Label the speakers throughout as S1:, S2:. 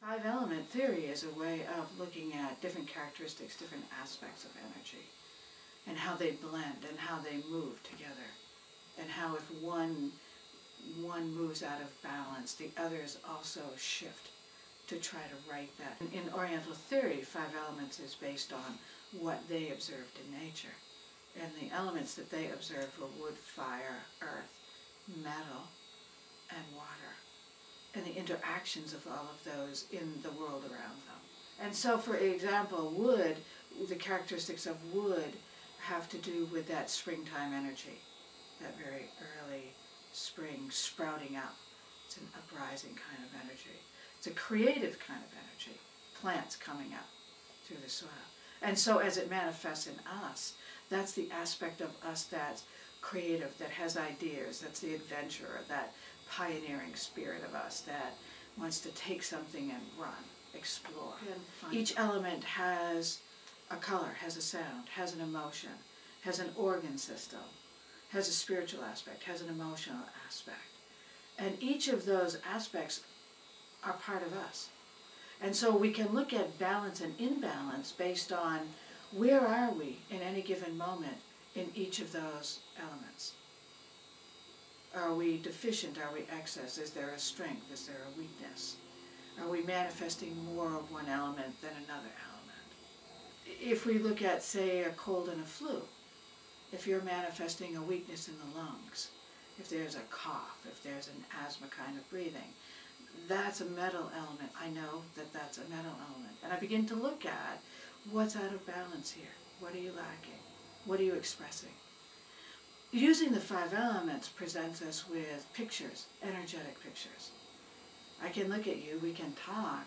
S1: Five-element theory is a way of looking at different characteristics, different aspects of energy, and how they blend and how they move together, and how if one moves out of balance, the others also shift to try to right that. In Oriental theory, five elements is based on what they observed in nature. And the elements that they observed were wood, fire, earth, metal, and water, and the interactions of all of those in the world around them. And so, for example, wood, the characteristics of wood have to do with that springtime energy, that very early spring sprouting up. It's an uprising kind of energy. It's a creative kind of energy, plants coming up through the soil. And so as it manifests in us, that's the aspect of us that's creative, that has ideas, that's the adventurer, that pioneering spirit of us that wants to take something and run, explore. Each element has a color, has a sound, has an emotion, has an organ system, has a spiritual aspect, has an emotional aspect. And each of those aspects are part of us. And so we can look at balance and imbalance based on where are we in any given moment in each of those elements. Are we deficient? Are we excess? Is there a strength? Is there a weakness? Are we manifesting more of one element than another element? If we look at, say, a cold and a flu, if you're manifesting a weakness in the lungs, if there's a cough, if there's an asthma kind of breathing, that's a metal element. I know that that's a metal element. And I begin to look at what's out of balance here. What are you lacking? What are you expressing? Using the five elements presents us with pictures, energetic pictures. I can look at you, we can talk,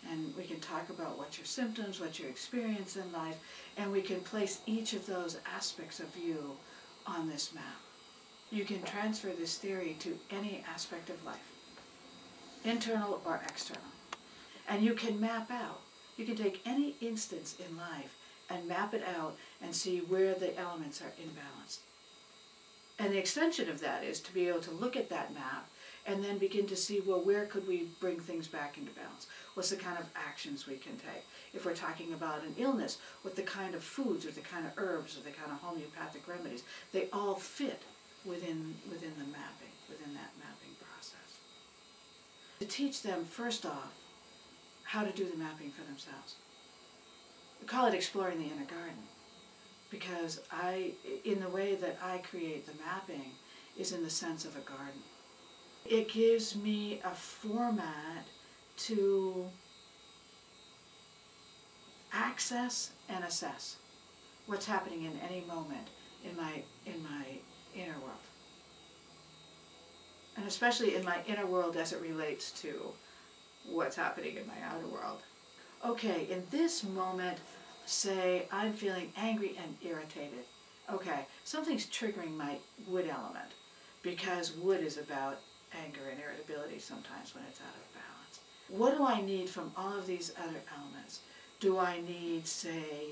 S1: and we can talk about what your symptoms, what your experience in life, and we can place each of those aspects of you on this map. You can transfer this theory to any aspect of life, internal or external. And you can map out. You can take any instance in life and map it out and see where the elements are imbalanced. And the extension of that is to be able to look at that map and then begin to see, well, where could we bring things back into balance? What's the kind of actions we can take? If we're talking about an illness, what the kind of foods or the kind of herbs or the kind of homeopathic remedies, they all fit within the mapping, within that mapping process. To teach them, first off, how to do the mapping for themselves. We call it exploring the inner garden, because in the way that I create the mapping is in the sense of a garden. It gives me a format to access and assess what's happening in any moment in my inner world. And especially in my inner world as it relates to what's happening in my outer world. Okay, in this moment, say I'm feeling angry and irritated. Okay, something's triggering my wood element, because wood is about anger and irritability sometimes when it's out of balance. What do I need from all of these other elements? Do I need, say,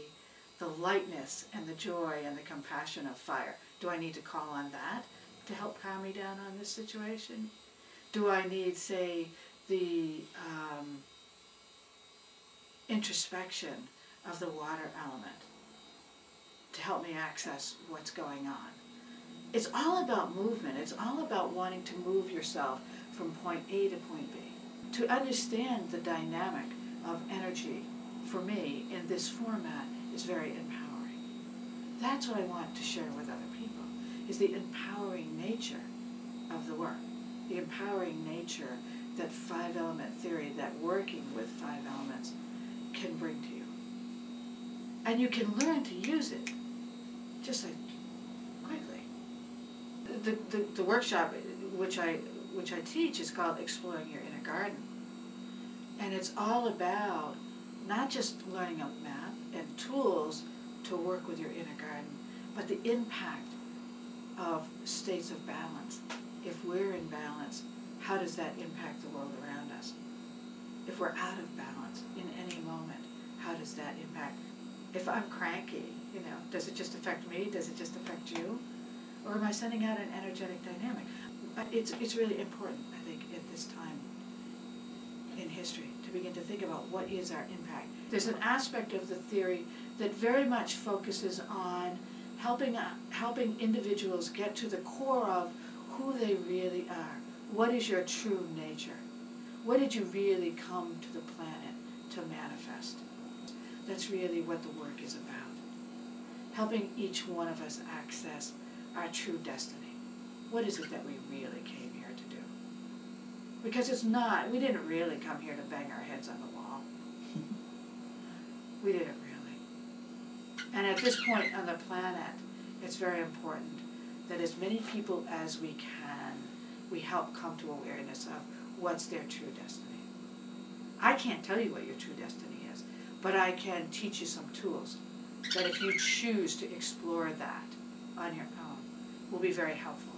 S1: the lightness and the joy and the compassion of fire? Do I need to call on that to help calm me down on this situation? Do I need, say, the introspection of the water element to help me access what's going on? It's all about movement. It's all about wanting to move yourself from point A to point B. To understand the dynamic of energy, for me, in this format, is very empowering. That's what I want to share with other people, is the empowering nature of the work, the empowering nature that five-element theory, that working with five elements, can bring to you. And you can learn to use it just like quickly. The workshop which I teach is called Exploring Your Inner Garden. And it's all about not just learning a map and tools to work with your inner garden, but the impact of states of balance. If we're in balance, how does that impact the world around us? If we're out of balance in any moment, how does that impact? If I'm cranky, does it just affect me? Does it just affect you? Or am I sending out an energetic dynamic? It's really important, I think, at this time. in history, to begin to think about what is our impact. There's an aspect of the theory that very much focuses on helping individuals get to the core of who they really are. What is your true nature? What did you really come to the planet to manifest? That's really what the work is about. Helping each one of us access our true destiny. What is it that we really came here to do? Because we didn't really come here to bang our heads on the wall. We didn't really. And at this point on the planet, it's very important that as many people as we can, we help come to awareness of what's their true destiny. I can't tell you what your true destiny is, but I can teach you some tools that if you choose to explore that on your own, will be very helpful.